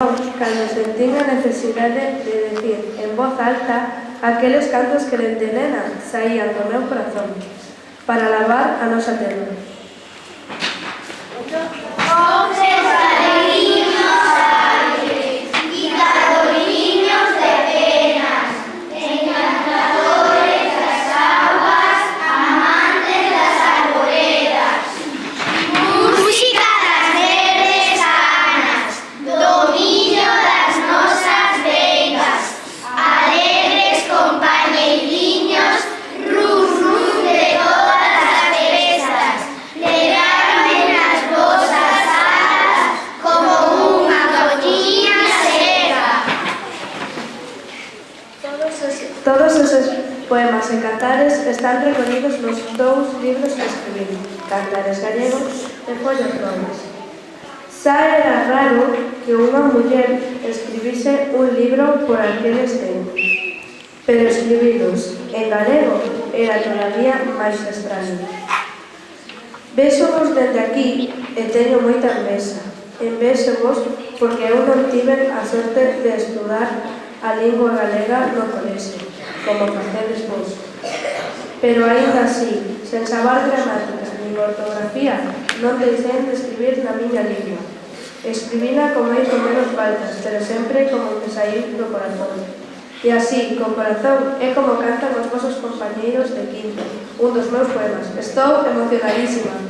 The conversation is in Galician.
cando sentín a necesidade de decir en voz alta aqueles cantos que dende nena saían do meu corazón para lavar a nosa terra. Todos esos poemas e cantares están recollidos nos 2 libros que escribí, Cantares Gallegos e Follas Novas. Xa era raro que unha muller escribise un libro por aqueles tempos, pero escribilos en galego era todavía máis extraño. Véxovos dende aquí e teño moita envexa. Envéxovos porque eu non tiven a sorte de estudar a lingua galega no colexio, como facedes vos. Pero aínda así, sen saber gramática nin ortografía, non deixei de escribir na miña lingua. Escribina con máis ou menos faltas, pero sempre como me saír do corazón. E así, con corazón, é como cantan os vosos compañeiros de quinto, un dos meus poemas. Estou emocionadísima.